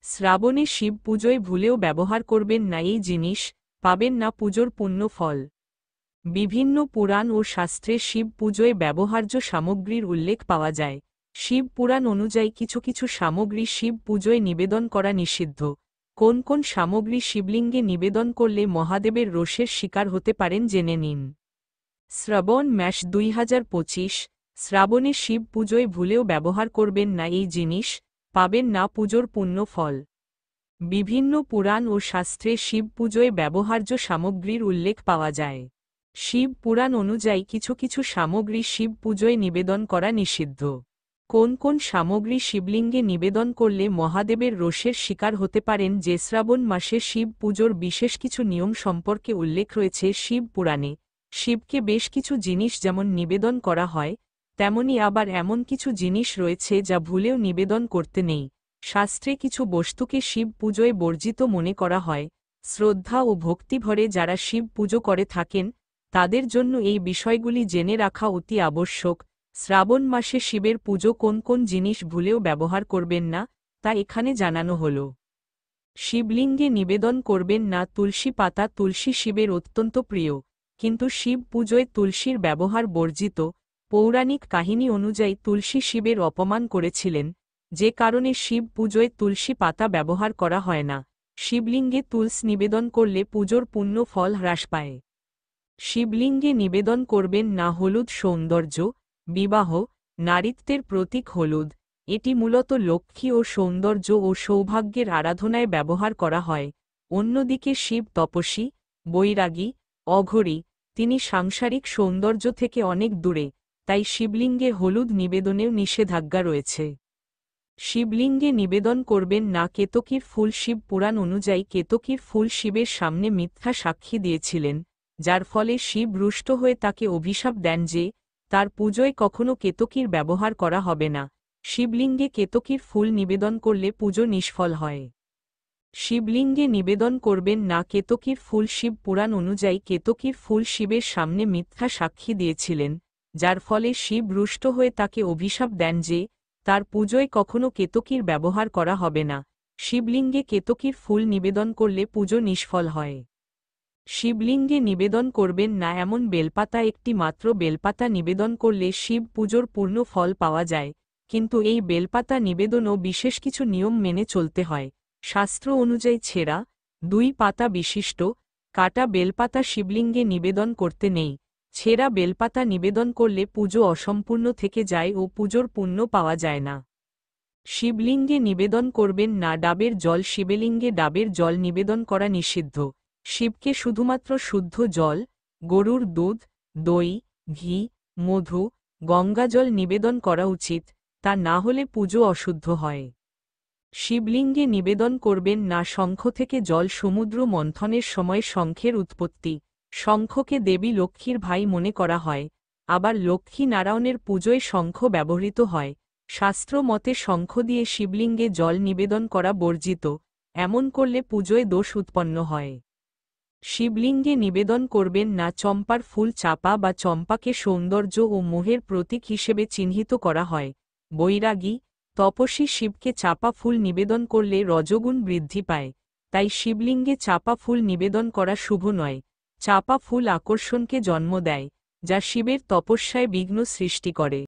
শ্রাবণে শিব পুজোয় ভুলেও ব্যবহার করবেন না এই জিনিস, পাবেন না পুজোর পুণ্য ফল। বিভিন্ন পুরাণ ও শাস্ত্রে শিব পুজোয় ব্যবহার্য সামগ্রীর উল্লেখ পাওয়া যায়। শিব পুরাণ অনুযায়ী কিছু কিছু সামগ্রী শিব পুজোয় নিবেদন করা নিষিদ্ধ। কোন কোন সামগ্রী শিবলিঙ্গে নিবেদন করলে মহাদেবের রোষের শিকার হতে পারেন জেনে নিন। শ্রাবণ মাস 2025। শ্রাবণে শিব পুজোয় ভুলেও ব্যবহার করবেন না এই জিনিস, পাবেন না পুজোর পুণ্য ফল। বিভিন্ন পুরাণ ও শাস্ত্রে শিব পুজোয় ব্যবহার্য সামগ্রীর উল্লেখ পাওয়া যায়। শিব পুরাণ অনুযায়ী কিছু কিছু সামগ্রী শিব পুজোয় নিবেদন করা নিষিদ্ধ। কোন কোন সামগ্রী শিবলিঙ্গে নিবেদন করলে মহাদেবের রোষের শিকার হতে পারেন যে শ্রাবণ মাসে শিব পুজোর বিশেষ কিছু নিয়ম সম্পর্কে উল্লেখ রয়েছে শিব পুরাণে। শিবকে বেশ কিছু জিনিস যেমন নিবেদন করা হয়, তেমনি আবার এমন কিছু জিনিস রয়েছে যা ভুলেও নিবেদন করতে নেই। শাস্ত্রে কিছু বস্তুকে শিব পুজোয় বর্জিত মনে করা হয়। শ্রদ্ধা ও ভক্তিভরে যারা শিব পুজো করে থাকেন তাদের জন্য এই বিষয়গুলি জেনে রাখা অতি আবশ্যক। শ্রাবণ মাসে শিবের পুজো কোন কোন জিনিস ভুলেও ব্যবহার করবেন না, তা এখানে জানানো হল। শিবলিঙ্গে নিবেদন করবেন না তুলসী পাতা। তুলসী শিবের অত্যন্ত প্রিয়, কিন্তু শিব পুজোয় তুলসীর ব্যবহার বর্জিত। পৌরাণিক কাহিনী অনুযায়ী তুলসী শিবের অপমান করেছিলেন, যে কারণে শিব পুজোয় তুলসী পাতা ব্যবহার করা হয় না। শিবলিঙ্গে তুলসী নিবেদন করলে পুজোর পুণ্য ফল হ্রাস পায়। শিবলিঙ্গে নিবেদন করবেন না হলুদ। সৌন্দর্য, বিবাহ, নারীত্বের প্রতীক হলুদ। এটি মূলত লক্ষ্মী ও সৌন্দর্য ও সৌভাগ্যের আরাধনায় ব্যবহার করা হয়। অন্যদিকে শিব তপস্বী, বৈরাগী, অঘরী। তিনি সাংসারিক সৌন্দর্য থেকে অনেক দূরে, তাই শিবলিঙ্গে হলুদ নিবেদনেও নিষেধাজ্ঞা রয়েছে। শিবলিঙ্গে নিবেদন করবেন না কেতকীর ফুল। শিব পুরাণ অনুযায়ী কেতকীর ফুল শিবের সামনে মিথ্যা সাক্ষী দিয়েছিলেন, যার ফলে শিব রুষ্ট হয়ে তাকে অভিশাপ দেন যে তার পুজোয় কখনো কেতকীর ব্যবহার করা হবে না। শিবলিঙ্গে কেতকীর ফুল নিবেদন করলে পুজো নিষ্ফল হয়। শিবলিঙ্গে নিবেদন করবেন না কেতকীর ফুল। শিব পুরাণ অনুযায়ী কেতকীর ফুল শিবের সামনে মিথ্যা সাক্ষী দিয়েছিলেন, যার ফলে শিব রুষ্ট হয়ে তাকে অভিশাপ দেন যে তার পুজোয় কখনো কেতকীর ব্যবহার করা হবে না। শিবলিঙ্গে কেতকীর ফুল নিবেদন করলে পুজো নিষ্ফল হয়। শিবলিঙ্গে নিবেদন করবেন না এমন বেলপাতা। একটি মাত্র বেলপাতা নিবেদন করলে শিব পুজোর পূর্ণ ফল পাওয়া যায়, কিন্তু এই বেলপাতা নিবেদনও বিশেষ কিছু নিয়ম মেনে চলতে হয়। শাস্ত্র অনুযায়ী ছেঁড়া, 2 পাতা বিশিষ্ট, কাটা বেলপাতা শিবলিঙ্গে নিবেদন করতে নেই। ছেঁড়া বেলপাতা নিবেদন করলে পুজো অসম্পূর্ণ থেকে যায় ও পুজোর পুণ্য পাওয়া যায় না। শিবলিঙ্গে নিবেদন করবেন না ডাবের জল। শিবলিঙ্গে ডাবের জল নিবেদন করা নিষিদ্ধ। শিবকে শুধুমাত্র শুদ্ধ জল, গরুর দুধ, দই, ঘি, মধু, গঙ্গাজল নিবেদন করা উচিত, তা না হলে পুজো অশুদ্ধ হয়। শিবলিঙ্গে নিবেদন করবেন না শঙ্খ থেকে জল। সমুদ্র মন্থনের সময় শঙ্খের উৎপত্তি। শঙ্খকে দেবী লক্ষ্মীর ভাই মনে করা হয়, আবার লক্ষ্মী নারায়ণের পুজোয় শঙ্খ ব্যবহৃত হয়। শাস্ত্র মতে শঙ্খ দিয়ে শিবলিঙ্গে জল নিবেদন করা বর্জিত, এমন করলে পুজোয় দোষ উৎপন্ন হয়। শিবলিঙ্গে নিবেদন করবেন না চম্পার ফুল। চাপা বা চম্পাকে সৌন্দর্য ও মোহের প্রতীক হিসেবে চিহ্নিত করা হয়। বৈরাগী, তপস্বী শিবকে চাপা ফুল নিবেদন করলে রজগুণ বৃদ্ধি পায়, তাই শিবলিঙ্গে চাপা ফুল নিবেদন করা শুভ নয়। চাপা ফুল আকর্ষণকে জন্ম দেয়, যা শিবের তপস্যায় বিঘ্ন সৃষ্টি করে।